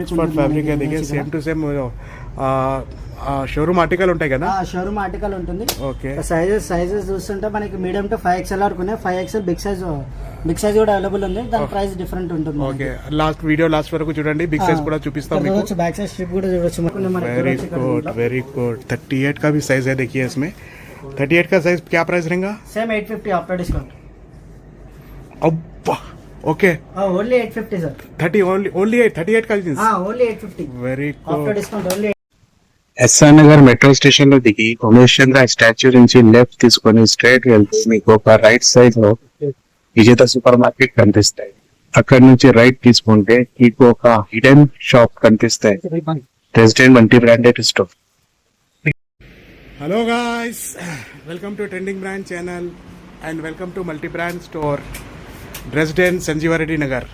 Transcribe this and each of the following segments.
Expert fabric है देखिए same to same showroom article ఉంటాయి కదా షోరూమ్ ఆర్టికల్ ఉంటుంది. ఓకే సైజెస్ చూస్తుంటే మనకి మీడియం టు 5XL వరకు ఉన్నాయి. 5XL బిగ్ సైజ్ కూడా అవైలబుల్ ఉంది. దాని ప్రైస్ డిఫరెంట్ ఉంటుంది. ఓకే లాస్ట్ వరకు చూడండి, బిగ్ సైజ్ కూడా చూపిస్తాం మీకు. చూడొచ్చు, బ్యాక్ సైడ్ స్ట్రిప్ కూడా చూడొచ్చు. वेरी गुड 38 का भी साइज है देखिए इसमें. 38 का साइज क्या प्राइस रहेगा? Same 850 after discount. अब्बा ओके ఓన్లీ 850 సార్. 30 ओनली 38 का jeans. Only 850 very after good. Discount. Only SR Nagar metro station లో దిగి ఉమేష్ చంద్ర స్టాచ్యూ నుంచి లెఫ్ట్ తీసుకొని స్ట్రైట్ వెళ్తే మీకు ఒక రైట్ సైడ్ లో విజేత సూపర్ మార్కెట్ కనిపిస్తాయి. అక్కడ నుంచి రైట్ తీసుకుంటే మీకు ఒక హిడెన్ షాప్ కనిపిస్తాయి, resident multi branded store. Hello guys, welcome to trending brand channel and welcome to multi brand store resident Sanjeeva Reddy Nagar.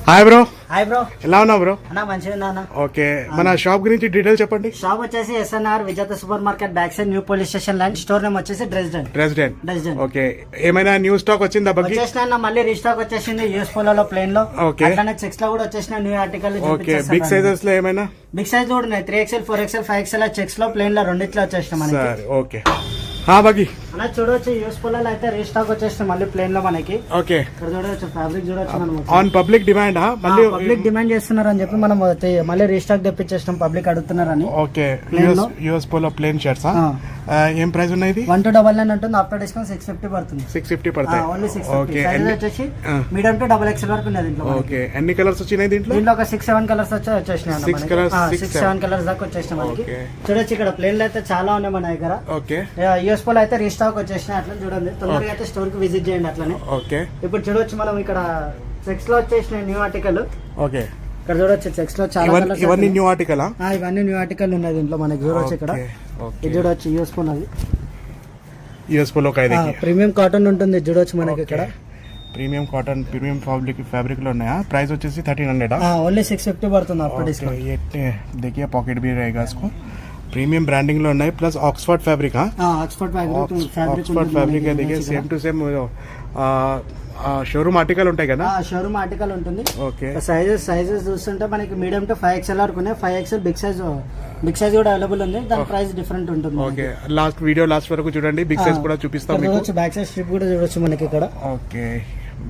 Hi bro. Hi bro, ఎలా ఉన్నావు బ్రో? అన్న మంచిగా ఉన్నా అన్న. ఓకే, మన షాప్ గురించి డీటెయిల్ చెప్పండి. షాప్ వచ్చేసి SNR Vijetha super market back side new police station line. Store name వచ్చేసి రెసిడెంట్. ఓకే, ఏమైనా న్యూ స్టాక్ వచ్చిందా బగ్గి? వచ్చేసిన మళ్ళీ రీస్టాక్ వచ్చేసింది యూఎస్ పోలో ప్లేన్ లో. ఓకే, అట్లానే చెక్స్ లో కూడా వచ్చేసిన new article. Okay, big sizes లో ఏమైనా? బిగ్ సైజ్ కూడా ఉన్నాయి. 3XL 4XL 5XL చెక్స్ లో ప్లేన్ లో రెండిట్లో వచ్చేసిన మనకి. సరే ఓకే. బగ్గి అలా చూడవచ్చు, యూఎస్ పోలో అయితే రీస్టాక్ వచ్చేసిన మళ్ళీ ప్లేన్ లో మనకి. ఓకే, ఇక్కడ చూడవచ్చు, ఫ్యాబ్రిక్ చూడవచ్చు. మనం ఆన్ పబ్లిక్ డిమాండ్ మళ్ళీ పబ్లిక్ డిమాండ్ చేస్తున్నారు అని చెప్పి మనం మళ్ళీ రీస్టాక్ తెప్పించేస్తాం, పబ్లిక్ అడుగుతున్నారని. Okay, US polo plain shirts ఏం ప్రైస్ ఉన్నాయి? 1299 ఉంటుంది. ఆఫ్టర్ డిస్కౌంట్ 650 పడుతుంది. 650 పడతాయి. ఓన్లీ 650. సైజ్ వచ్చేసి మీడియం టు XXL వరకు ఉంది దీంట్లో. ఓకే, ఎన్ని కలర్స్ వచ్చినాయి దీంట్లో? దీంట్లో ఒక 6-7 కలర్స్ వచ్చేసినాయి. 6-7 కలర్స్ దాకా వచ్చేసినాయి మనకి. చూడొచ్చు, ఇక్కడ ప్లేన్ లో అయితే చాలా ఉన్నాయి మన దగ్గర. ఓకే, యూఎస్ పోలో అయితే రీస్టాక్ వచ్చేసినాయి. అట్లా చూడండి, తొందరగా అయితే స్టోర్ కి విజిట్ చేయండి. అట్లనే ఓకే, ఇప్పుడు చూడొచ్చు మనం ఇక్కడ చెక్స్ లో వచ్చేసిన న్యూ ఆర్టికల్. ఓకే, ఇక్కడ చూడొచ్చు, చెక్స్ లో చాలా ఇవన్నీ న్యూ ఆర్టికల్. ఇవన్నీ న్యూ ఆర్టికల్ ఉన్నాయి దీంట్లో మనకి. చూడొచ్చు, ఇక్కడ ఇది చూడొచ్చు, యూఎస్ పోలో ప్రీమియం కాటన్ ఉంటుంది. చూడొచ్చు మనకి ఇక్కడ ప్రీమియం కాటన్, ప్రీమియం फैब्रिक లో ఉన్నాయా? ప్రైస్ వచ్చేసి 1300. ఓన్లీ 650 పడుతుంది ఆఫ్టర్ డిస్కౌంట్. ये देखिए पॉकेट भी रहेगा इसको. प्रीमियम ब्रांडिंग లో ఉన్నాయి, plus Oxford fabric. Oxford fabric है देखिए, same to same showroom article ఉంటాయి కదా. షోరూమ్ ఆర్టికల్ ఉంటుంది. ఓకే, సైజెస్ చూస్తుంటే మనకి మీడియం టు 5XL వరకు ఉన్నాయి. 5XL బిగ్ సైజ్ కూడా అవైలబుల్ ఉంది. దాని ప్రైస్ డిఫరెంట్ ఉంటుంది. ఓకే, లాస్ట్ వరకు చూడండి, బిగ్ సైజ్ కూడా చూపిస్తాం మీకు. బ్యాక్ సైడ్ స్ట్రిప్ కూడా చూడొచ్చు మనకి ఇక్కడ. ओके,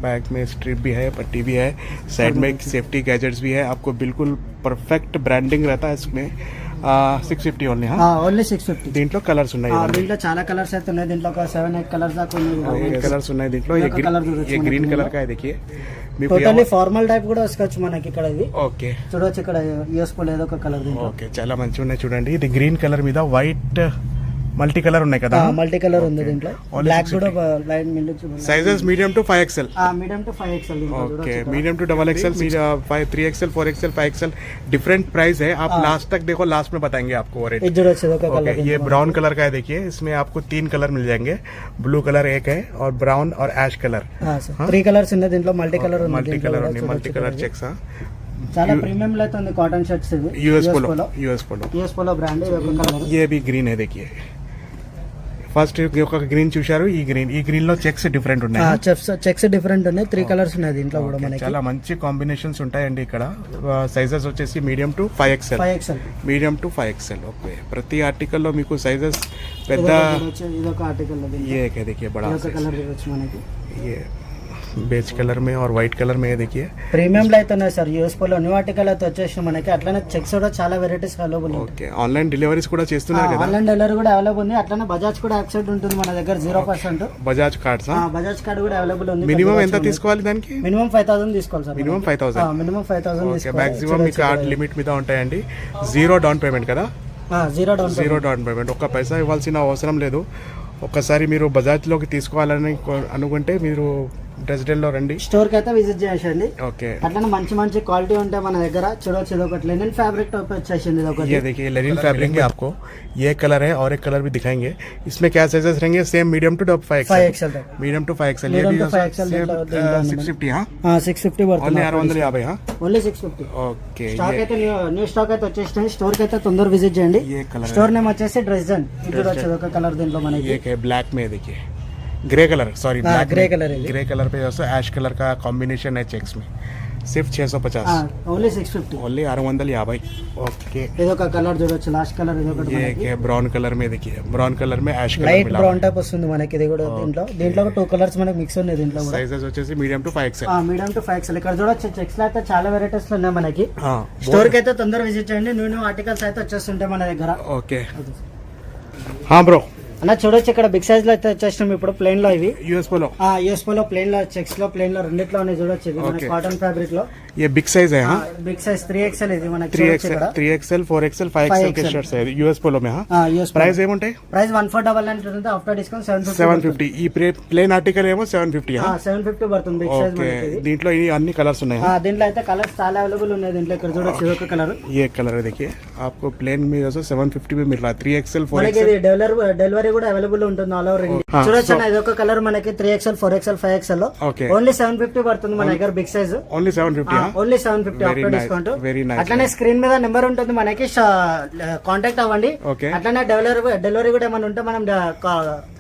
बैक में स्ट्रिप भी है, पट्टी भी है, साइड में सेफ्टी गैजेट्स भी है. आपको बिल्कुल परफेक्ट ब्रांडिंग रहता है इसमें. 650 ఓన్లీ. ఓన్లీ 650. దీంట్లో కలర్స్ ఉన్నాయి. దీంట్లో చాలా కలర్స్ అయితే ఉన్నాయి. దీంట్లో ఒక 7-8 కలర్స్ దాకా ఉన్నాయి. కలర్స్ ఉన్నాయి దీంట్లో. ये ग्रीन कलर का है देखिए. టోటల్లీ ఫార్మల్ టైప్ కూడా వస్తుంది మనకి ఇక్కడ. ఇది ఓకే, చూడొచ్చు, ఇక్కడ యూఎస్ పోలో ఏదో ఒక కలర్. ఓకే, చాలా మంచిగా ఉన్నాయి చూడండి. ఇది గ్రీన్ కలర్ మీద వైట్ మల్టీ కలర్ ఉన్నాయి కదా. మల్టీ కలర్ ఉంది దీంట్లో. బ్లాక్ కూడా line sizes medium to 5XL. Medium to 5XL. Okay, medium to XXL, 3XL 4XL 5XL different price है. आप लास्ट तक देखो, लास्ट में बताएंगे आपको रेट. ओके, ये ब्राउन कलर का है देखिए. इसमें आपको 3 कलर मिल जाएंगे. ब्लू कलर एक है, और ब्राउन और ऐश कलर. 3 కలర్స్ ఉన్నాయి దీంట్లో. Multi colour multi colour checks. చాలా ప్రీమియం లో ఉంది cotton shirts. US polo brand. ये भी ग्रीन है देखिए. ఫస్ట్ ఒక గ్రీన్ చూశారు, ఈ గ్రీన్ లో చెక్స్ డిఫరెంట్ ఉన్నాయి. చెక్స్ డిఫరెంట్ ఉన్నాయి. 3 కలర్స్ ఉన్నాయి దీంట్లో కూడా మనకి. చాలా మంచి కాంబినేషన్స్ ఉంటాయండి ఇక్కడ. సైజెస్ వచ్చేసి medium to 5XL. Medium to 5XL. Okay, ప్రతి ఆర్టికల్ లో మీకు సైజెస్ పెద్ద. ఇదొక ఆర్టికల్. ये है देखिए, बड़ा కలర్ చూడొచ్చు మనకి. ये बेज कलर में और व्हाइट कलर में है देखिए. ప్రీమియం లో అయితే ఉన్నాయి sir. US polo new article అయితే వచ్చేసి మనకి. అట్లనే చెక్స్ కూడా చాలా వెరైటీస్ అవైలబుల్ ఉంది. ఓకే, ఆన్లైన్ డెలివరీస్ కూడా చేస్తున్నారు కదా. ఆన్లైన్ డెలివరీ కూడా అవైలబుల్ ఉంది. అట్లనే బజాజ్ కూడా యాక్సెప్ట్ ఉంటుంది మన దగ్గర. 0% బజాజ్ కార్డ్స్. బజాజ్ కార్డ్ కూడా అవైలబుల్ ఉంది. మినిమం ఎంత తీసుకోవాలి దానికి? మినిమం 5000 తీసుకోవాలి సార్. మినిమం 5000. మినిమం 5000 తీసుకోవాలి. మాక్సిమం మీ కార్డ్ లిమిట్ మీద ఉంటాయండి. 0 డౌన్ పేమెంట్ కదా. 0 డౌన్ పేమెంట్. ఒక్క పైసా ఇవ్వాల్సిన అవసరం లేదు. ఒక్కసారి మీరు బజాజ్లోకి తీసుకోవాలని అనుకుంటే మీరు రెసిడెంట్ లో రండి, స్టోర్ కి అయితే విజిట్ చేయండి. ఓకే, అట్లనే మంచి క్వాలిటీ ఉంటాయి మన దగ్గర. చూడొచ్చు, ఇది ఒకటి లెనిన్ ఫ్యాబ్రిక్ टाइप వచ్చేసింది. ఇది ఒకటి. ये देखिए लेनिन फैब्रिक है आपको. ये कलर है और एक कलर भी दिखाएंगे. इसमें क्या साइजेस रहेंगे? Same medium to 5XL. Medium to 5XL. ये भी 650. हां 650 పడుతుంది. ఓన్లీ 650. हां ఓన్లీ 650. ఓకే, స్టాక్ అయితే న్యూ స్టాక్ అయితే వచ్చేసింది. స్టోర్ కి అయితే తొందర విజిట్ చేయండి. స్టోర్ నేమ్ వచ్చేసి రెసిడెంట్. ఇది చూడొచ్చు, ఒక కలర్ దీంట్లో మనకి. ये है ब्लैक में देखिए, grey colour, sorry grey colour है. ग्रे कलर पे दोस्तों ऐश कलर का कॉम्बिनेशन है चेक्स में. सिर्फ 650 ఓన్లీ 650. ఓన్లీ 650. ఓకే ఏదో ఒక కలర్ చూడొచ్చు, లాస్ట్ కలర్ ఏదో ఒకటి ये क्या ब्राउन कलर में देखिए, ब्राउन कलर में ऐश कलर లైట్ मिला బ్రౌన్ టైప్ వస్తుంది మనకి. ఇది కూడా దీంట్లో 2 కలర్స్ మనకి మిక్స్ ఉన్నాయి దీంట్లో కూడా. సైజెస్ వచ్చేసి medium to 5XL. Medium to 5XL. ఇక్కడ చూడొచ్చు చెక్స్ లో అయితే చాలా వెరైటీస్ ఉన్నాయి మనకి. हाँ స్టోర్ కి అయితే తొందరగా విజిట్ చేయండి. న్యూ ఆర్టికల్స్ అయితే వచ్చేస్తుంటాయి మన దగ్గర. ఓకే. हाँ ब्रो, అన్న చూడొచ్చు ఇక్కడ బిగ్ సైజ్ లో అయితే వచ్చేసినాం ఇప్పుడు ప్లేన్ లో. ఇవి यूएस पोलो యూఎస్ లో ప్లేన్ లో, చెక్స్ లో ప్లేన్ లో రెండిట్లో ఉన్నాయి చూడొచ్చు. ఇది మన Okay. కాటన్ ఫ్యాబ్రిక్ లో ये बिग साइज है. हाँ బిగ్ సైజ్ 3XL ఇది మనకి చూడొచ్చు ఇక్కడ. 3XL 4XL 5XL के 5XL. షర్ట్స్ है यूएस पोलो में. हाँ యూఎస్ ప్రైస్ ఏముంటాయి? ప్రైస్ 1499 ఉంటుంది. After discount 750. ఈ ప్లేన్ ఆర్టికల్ ఏమో 750. 750 పడుతుంది బిగ్ సైజ్ ఓకే. మనకి ఇది. దీంట్లో ఈ అన్ని కలర్స్ ఉన్నాయి. దీంట్లో అయితే కలర్స్ చాలా అవైలబుల్ ఉన్నాయి దీంట్లో. ఇక్కడ చూడొచ్చు ఇది ఒక కలర్. ये कलर है देखिए, आपको प्लेन में 750 में मिल रहा है. 3XL మనకి 4XL. ఇది డెలివరీ కూడా అవైలబుల్ ఉంటుంది ఆల్ ఓవర్ ఇండియా. Ah, చూడొచ్చు అన్న ఇది ఒక కలర్ మనకి 3XL 4XL 5XL లో ఓకే. ఓన్లీ 750 పడుతుంది మన దగ్గర big size. Only 750. Only 750 Very after nice, discount. very nice. అట్లనే స్క్రీన్ మీద నెంబర్ ఉంటుంది మనకి, కాంటాక్ట్ అవ్వండి. ఓకే. అట్లనే డెలివరీ కూడా ఏమైనా ఉంటే మనం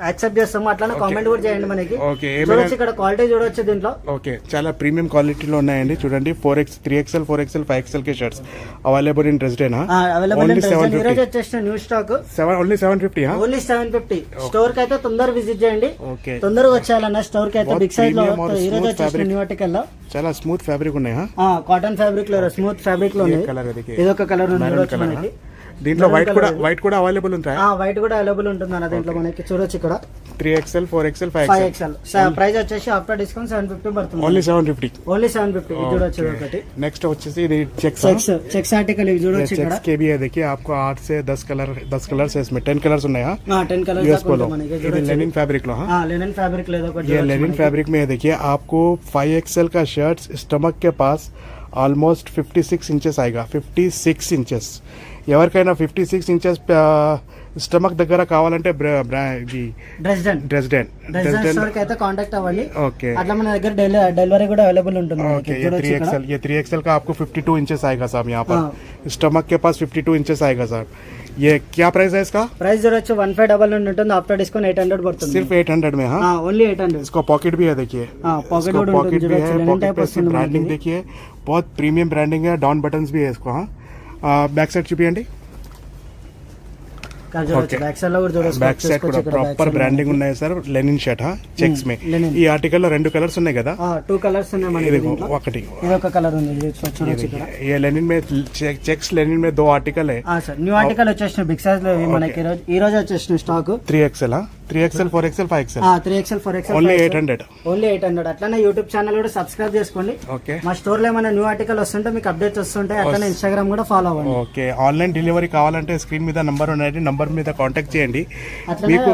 యాక్సెప్ట్ చేస్తాము. అట్లనే కామెంట్ కూడా చేయండి మనకి. ఓకే. చూడొచ్చు ఇక్కడ క్వాలిటీ చూడొచ్చు దీంట్లో. ఓకే, చాలా ప్రీమియం క్వాలిటీలో ఉన్నాయండి. చూడండి 3XL 4XL 5XL के షర్ట్స్ అవైలబుల్ ఇన్ డ్రెస్డేనా. అవైలబుల్ ఓన్లీ ఈ రోజు 750. వచ్చేసిన new stock only 750. Only 750. Store కి అయితే తొందరగా విజిట్ చేయండి. ఓకే. తొందరగా వచ్చేయాలన్న స్టోర్ కి అయితే. बहुत బిగ్ సైజ్ లో premium और ఈ రోజు smooth వచ్చేసిన fabric. న్యూ ఆర్టికల్ లో చాలా స్మూత్ ఫ్యాబ్రిక్ ఉన్నాయి. కాటన్ ఫ్యాబ్రిక్ లో స్మూత్ ఫ్యాబ్రిక్ లో ఉన్నాయి. కలర్ देखिए, ఇది ఒక కలర్ ఉంది మెరూన్ చూడొచ్చు కలర్. మనకి. దీంట్లో వైట్ కూడా అవైలబుల్ ఉంటాయి. వైట్ కూడా అవైలబుల్ ఉంటుంది అన్న దీంట్లో మనకి. చూడొచ్చు ఇక్కడ 3XL 4XL 5XL. 5XL. Price వచ్చేసి ఆఫ్టర్ డిస్కౌంట్ 750 పడుతుంది. ఓన్లీ 750. ఓన్లీ 750. ఇది చూడొచ్చు ఇది ఒకటి. नेक्स्ट వచ్చేసి ఇది చెక్స్. చెక్స్ ఆర్టికల్ ఇవి చూడొచ్చు ఇక్కడ. చెక్స్ के भी है देखिए, आपको 8 से 10 कलर्स है इसमें. 10 कलर्स ఉన్నాయి. 10 కలర్స్ यूएस దాకా पोलो ఉంటుంది మనకి. ఇది లెనిన్ फैब्रिक లో. లెనిన్ ఫ్యాబ్రిక్ లో ఒకటి ये लेनिन फैब्रिक में है देखिए, आपको 5XL का शर्ट स्टमक के पास ऑलमोस्ट 56 इंचेस आएगा. 56 इंचेस. ఎవరికైనా 56 ఇంచెస్ స్టమక్ దగ్గర కావాలంటే డ్రెస్డెన్ స్టోర్ కి అయితే కాంటాక్ట్ అవ్వండి. ఓకే. అట్లా మన దగ్గర డెలివరీ కూడా అవైలబుల్ ఉంటుంది మనకి. ओके. ये చూడొచ్చు ఇక్కడ. 3XL, ये 3XL का आपको 52 इंचेस आएगा साहब. यहाँ पर स्टमक के पास 52 इंचेस आएगा साहब. ये क्या प्राइस है इसका? ప్రైస్ చూడొచ్చు 1599 ఉంటుంది. ఆఫ్టర్ డిస్కౌంట్ 800 పడుతుంది. सिर्फ 800 में. हाँ ఓన్లీ 800. इसका पॉकेट भी है देखिए, पॉकेट इसका भी पॉकेट भी है. लेनिन पॉकेट टाइप पे इसकी वस्तु ब्रांडिंग मिलेगी। देखिए, बहुत प्रीमियम ब्रांडिंग है. डाउन बटन्स भी है इसको. हाँ बैक साइड చూపియండి. బ్యాక్ సైడ్ లో కూడా చూడొచ్చు. బ్యాక్ సైడ్ కూడా ప్రాపర్ బ్రాండింగ్ ఉన్నాయి సార్. లెనిన్ షర్ట్ చెక్స్ మే. ఈ ఆర్టికల్ లో 2 కలర్స్ ఉన్నాయి కదా. 2 కలర్స్ ఉన్నాయి మనకి ఇది దీంట్లో. ఒకటి ఇది ఒక కలర్ ఉంది చూడొచ్చు ఇక్కడ. ये लेनिन में चेक्स लेनिन में 2 आर्टिकल है. సార్ న్యూ ఆర్టికల్ వచ్చేసిన బిగ్ సైజ్ లో ఇవి మనకి ఈ రోజు వచ్చేసిన stock. 3XL. 3XL 4XL 5XL 3XL 4XL only 800. Only 800. అట్లనే యూట్యూబ్ ఛానల్ కూడా సబ్స్క్రైబ్ చేసుకోండి. ఓకే. మా స్టోర్ లో ఏమైనా న్యూ ఆర్టికల్ వస్తుంటే మీకు అప్డేట్స్ వస్తుంటాయి. అట్లనే ఇన్స్టాగ్రామ్ కూడా ఫాలో అవ్వండి. ఓకే. ఆన్లైన్ డెలివరీ కావాలంటే స్క్రీన్ మీద నంబర్ ఉన్నది, నంబర్ మీద కాంటాక్ట్ చేయండి. అట్లనే మీకు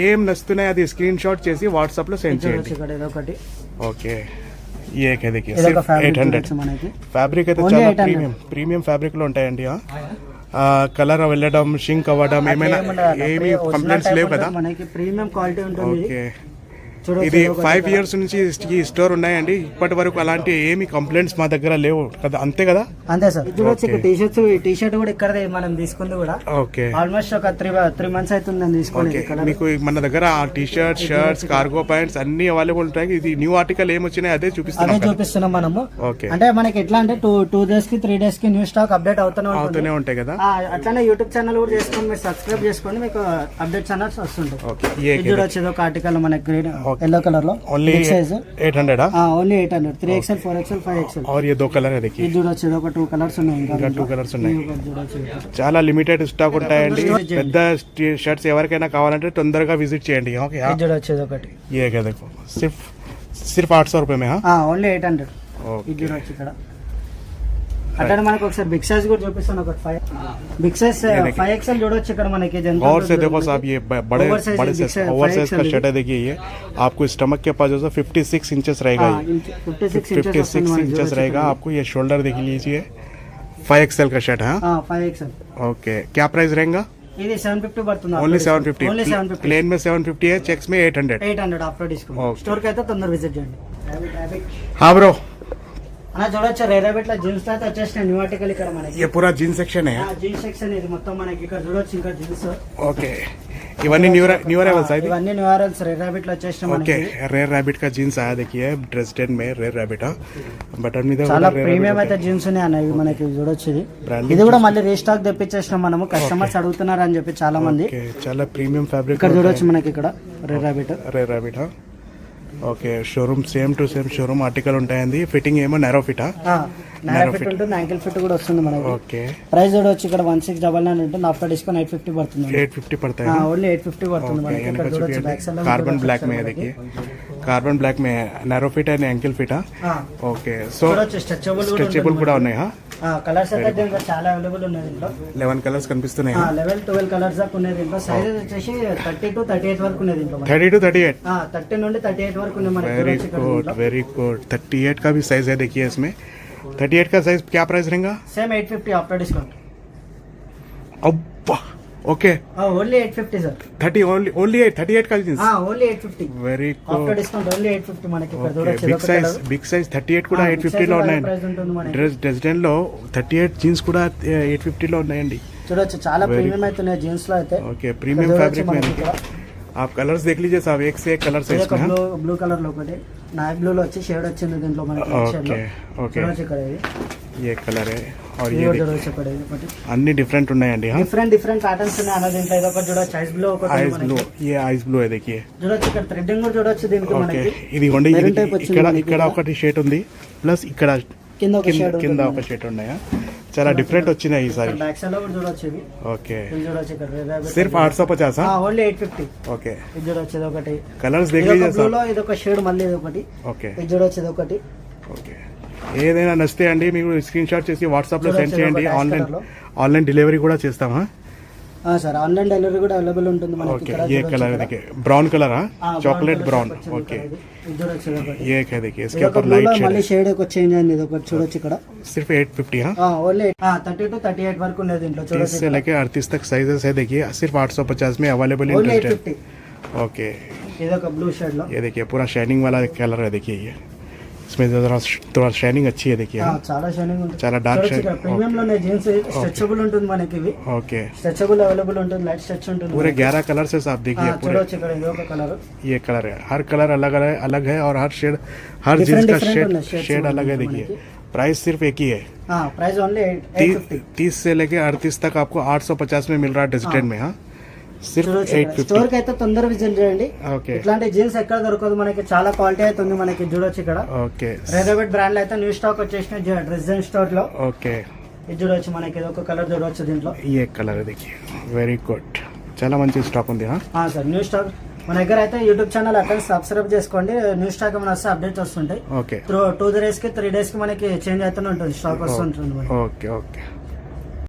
ఏం నచ్చుతున్నాయి అది స్క్రీన్ షాట్ చేసి వాట్సాప్ లో సెండ్ చూడొచ్చు చేయండి. ఇక్కడ ఇది ఒకటి. ఓకే. ये क्या देखिए, ఇది ఒక सिर्फ ఫ్యాబ్రిక్ 800. చూడొచ్చు మనకి. ఫ్యాబ్రిక్ అయితే Only చాలా 800. ప్రీమియం ఫ్యాబ్రిక్ లో ఉంటాయండి. కలర్ వెళ్ళడం, షింక్ అవ్వడం ఏమైనా ఏమి కంప్లైంట్స్ లేవు కదా. మనకి ప్రీమియం క్వాలిటీ ఉంటుంది. ఓకే. చూడొచ్చు ఇది ఇది ఒకటి 5 ఇక్కడ. ఇయర్స్ నుంచి ఈ స్టోర్ ఉన్నాయండి. ఇప్పటి వరకు అలాంటి ఏమి కంప్లైంట్స్ మా దగ్గర లేవు కదా. అంతే కదా. అంతే సార్. చూడొచ్చు ఇక్కడ టీ షర్ట్స్. ఈ టీ షర్ట్ కూడా ఇక్కడ మనం తీసుకుంది కూడా ఓకే. ఆల్మోస్ట్ ఒక 3 మంత్స్ అవుతుంది నేను తీసుకొని. ఓకే. మీకు మన దగ్గర T shirt, shirts, cargo pants అన్ని అవైలబుల్ ఉంటాయి. ఇది న్యూ ఆర్టికల్ ఏమొచ్చినాయి అదే అదే చూపిస్తున్నాం. చూపిస్తున్నాం మనము. ఓకే. అంటే మనకి ఎట్లా అంటే 2 డేస్ కి 3 డేస్ కి న్యూ స్టాక్ అప్డేట్ అవుతూనే అవుతూనే ఉంటాయి కదా. అట్లానే యూట్యూబ్ ఛానల్ కూడా చేసుకొని మీరు సబ్స్క్రైబ్ చేసుకోండి. మీకు అప్డేట్ ఛానల్స్ వస్తుంటాయి. ఓకే. ఇది చూడొచ్చు ఇది ఒక ఆర్టికల్ మనకి గ్రీన్ ఎల్లో కలర్ లో only big size. 800. Only 800. 3XL 4XL 5XL. और ये 2 कलर है देखिए, ఇది చూడొచ్చు ఇది ఒక 2 కలర్స్ ఉన్నాయి. ఇంకా 2 కలర్స్ ఉన్నాయి. ఇది ఒకటి చూడొచ్చు. చాలా లిమిటెడ్ స్టాక్ ఉంటాయండి. పెద్ద షర్ట్స్ ఎవరికైనా కావాలంటే తొందరగా విజిట్ చేయండి. ఓకే. ఇది చూడొచ్చు ఇది ఒకటి. ये क्या देखो, सिर्फ 800 रुपए में. हाँ ఓన్లీ 800. ఇది చూడొచ్చు ఇక్కడ. అట్లా మనకు ఒకసారి బిగ్ సైజ్ కూడా చూపిస్తాను. ఒకటి 5 బిగ్ సైజ్ 5XL చూడొచ్చు ఇక్కడ మనకి. और से देखो साहब, ये बड़े Oversize बड़े big size ओवर साइज का 5XL शर्ट है. देखिए ये आपको स्टमक के पास जो 56 इंचेस रहेगा. ये 56 इंचेस रहेगा. आपको ये शोल्डर देख लीजिए. 5XL का शर्ट है. 5XL. ओके. क्या प्राइस रहेगा? ఇది 750 పడుతుంది. ओनली 750. ఓన్లీ 750. प्लेन में 750 है, चेक्स में 800. 800 ఆఫ్టర్ డిస్కౌంట్. Okay. స్టోర్ కి అయితే తొందర విజిట్ చేయండి. हाँ ब्रो, అన్న చూడొచ్చు రేరాబెట్ లో జీన్స్ అయితే వచ్చేసిన న్యూ ఆర్టికల్ ఇక్కడ మనకి. ये पूरा जीन्स सेक्शन है. జీన్స్ సెక్షన్ ఇది మొత్తం మనకి ఇక్కడ చూడొచ్చు. ఇంకా జీన్స్ ओके. इवన్నీ न्यू अराइवल्स है ఇవన్నీ న్యూ అరైవల్స్ రెడ్ ర్యాబిట్ లో వచ్చేసిన ओके మనకి रेयर रैबिट का जीन्स आया देखिए ड्रेसडेन में रेयर रैबिट बटन మీద చాలా ప్రీమియం అయితే జీన్స్ ఉన్నాయి అన్న ఇవి మనకి చూడొచ్చు ఇది కూడా మళ్ళీ రీస్టాక్ తెప్పించేసినాం మనము కస్టమర్స్ అడుగుతున్నారు అని చెప్పి చాలా మంది ఓకే చాలా ప్రీమియం ఫ్యాబ్రిక్ ఇక్కడ చూడొచ్చు మనకి ఇక్కడ red rabbit okay showroom same to same showroom article ఉంటాయండి ఫిట్టింగ్ ఏమో నారో ఫిటా నారో ఫిట్ ఉంటుంది యాంకిల్ ఫిట్ కూడా వస్తుంది మనకి ఓకే ప్రైస్ చూడొచ్చు ఇక్కడ 1699 ఉంటుంది ఆఫ్టర్ డిస్కౌంట్ 850 పడుతుంది 850 पड़ता है ఓన్లీ 850 పడుతుంది మనకి ఇక్కడ చూడొచ్చు బ్యాక్ సైడ్ లో कार्बन ब्लैक में है देखिए कार्बन ब्लैक में narrow fit and ankle fit okay so చూడొచ్చు స్ట్రెచబుల్ కూడా ఉన్నాయి కలర్స్ అయితే దీంట్లో చాలా అవైలబుల్ ఉన్నాయి దీంట్లో 11 కలర్స్ కనిపిస్తున్నాయి 11 12 కలర్స్ దాకా ఉన్నాయి దీంట్లో సైజెస్ వచ్చేసి 30 టు 38 వరకు ఉన్నాయి దీంట్లో 30 to 38 30 నుండి 38 వరకు ఉన్నాయి మనకి वेरी చూడొచ్చు ఇక్కడ गुड దీంట్లో. वेरी गुड 38 का भी साइज है देखिए इसमें 38 का साइज क्या प्राइस रहेगा సేమ్ 850 ఆఫ్టర్ డిస్కౌంట్ अब्बा ओके ఓన్లీ 850 సార్ 30 ओनली 38 का jeans only 850 very after good discount only 850 మనకి ఇక్కడ ఓకే చూడొచ్చు బిగ్ సైజ్ బిగ్ సైజ్ 38 కూడా 850 లో ఉన్నాయి ప్రైస్ ఉంటుంది మనకి డ్రెస్డెన్ లో 38 జీన్స్ కూడా 850 లో ఉన్నాయండి చూడొచ్చు చాలా ప్రీమియం అవుతున్నాయి జీన్స్ లో అయితే ఓకే ప్रीमियम फैब्रिक में देखिए आप कलर्स देख लीजिए साहब एक से एक कलर्स है इसमें బ్లూ కలర్ లో ఒకటి నాయక్ బ్లూ లో వచ్చి షేడ్ వచ్చింది దీంట్లో మనకి షేడ్ లో ఓకే ఓకే చూడొచ్చు ఇక్కడ ఇది ये कलर है और ఇది ये కూడా देखिए చూడొచ్చు ఇక్కడ ఇది ఒకటి అన్ని డిఫరెంట్ ఉన్నాయండి డిఫరెంట్ ప్యాటర్న్స్ ఉన్నాయి అన్న దీంట్లో ఇది ఒకటి చూడొచ్చు ఐస్ బ్లూ ఒకటి ఉంది आइस మనకి. ब्लू ये आइस ब्लू है देखिए చూడొచ్చు ఇక్కడ థ్రెడ్డింగ్ కూడా చూడొచ్చు దీనికి ఓకే మనకి ఇదిగోండి Maroon type వచ్చింది ఇక్కడ మనకి ఇక్కడ ఒకటి షేడ్ ఉంది ప్లస్ ఇక్కడ కింద ఒక షేడ్ కింద ఒక షేడ్ ఉన్నాయా చాలా డిఫరెంట్ వచ్చినాయి ఈసారి బ్యాక్ సైడ్ లో కూడా చూడొచ్చు ఇది ఓకే ఇది చూడొచ్చు ఇక్కడ సిర్ఫ్ 850 ఓన్లీ 850 ఓకే ఇది చూడొచ్చు ఇది ఒకటి కలర్స్ देख ఇది लीजिए బ్లూ साहब లో ఇది ఒక షేడ్ మళ్ళీ ఇది ఒకటి ఓకే ఇది చూడొచ్చు ఇది ఒకటి ఓకే ఏదైనా నచ్చితే అండి మీకు స్క్రీన్ షాట్ చేసి వాట్సాప్ లో సెండ్ చూడొచ్చు, చేయండి ఒక ఆన్లైన్ colour లో. ఆన్లైన్ డెలివరీ కూడా చేస్తామా సార్ ఆన్లైన్ డెలివరీ కూడా అవైలబుల్ ఉంటుంది మనకి ओके ఇక్కడ ये చూడొచ్చు कलर ఇక్కడ. देखिए ब्राउन कलर हाँ brown चॉकलेट colour ब्राउन వచ్చింది ओके ఇక్కడ ఇది. ఇది చూడొచ్చు ఇది ఒకటి ये क्या देखिए इसके ఇది ఒక ऊपर blue లో लाइट మళ్ళీ शेड షేడ్ ఒక చేంజ్ అయింది ఇది ఒకటి చూడొచ్చు ఇక్కడ सिर्फ 850 हाँ ఓన్లీ 30 టు 38 వరకు ఉంది దీంట్లో 30 చూడొచ్చు से लेके 38 तक साइजेस है देखिए सिर्फ 850 में अवेलेबल ఓన్లీ इन 850 ओके ఇది ఒక బ్లూ షేడ్ లో ये देखिए पूरा शाइनिंग वाला कलर है देखिए ये इसमें जरा थोड़ा शाइनिंग अच्छी है देखिए हाँ? చాలా షైనింగ్ ఉంటుంది చాలా dark shade. ప్రీమియం లోనే జీన్స్ స్ట్రెచబుల్ ఉంటుంది మనకి ఇవి ओके స్ట్రెచబుల్ అవైలబుల్ ఉంటుంది లైట్ స్ట్రెచ్ ఉంటుంది पूरे 11 कलर से आप देखिए पूरे చూడొచ్చు ఇక్కడ ఇది ఒక కలర్ ये कलर है हर कलर अलग है और हर शेड हर Different जींस का different है, शेड shades शेड में अलग है मतलब देखिए మనకి। प्राइस सिर्फ एक ही है ప్రైస్ ఓన్లీ 850 30 से लेके 38 तक आपको 850 में मिल रहा है डिजिटल में हाँ सिर्फ చూడొచ్చు 850 స్టోర్ కి అయితే తొందరగా విజిట్ చేయండి ఓకే ఇట్లాంటి జీన్స్ ఎక్కడ దొరకదు మనకి చాలా క్వాలిటీ అయితే ఉంది మనకి చూడొచ్చు ఇక్కడ ఓకే రెడీమేడ్ బ్రాండ్ లో అయితే న్యూ స్టాక్ వచ్చేసిన డ్రెస్ స్టోర్ లో ఓకే ఇది చూడొచ్చు మనకి ఇది ఒక కలర్ చూడొచ్చు దీంట్లో ये कलर है देखिए वेरी गुड చాలా మంచి స్టాక్ ఉంది हाँ సార్ న్యూ స్టాక్ మన దగ్గర అయితే యూట్యూబ్ ఛానల్ అక్కడ సబ్స్క్రైబ్ చేసుకోండి న్యూ స్టాక్ ఏమైనా వస్తే అప్డేట్స్ వస్తుంటాయి ఓకే 2 days కి 3 days కి మనకి చేంజ్ అవుతూనే ఉంటుంది స్టాక్ వస్తుంటుంది మనకి. Okay okay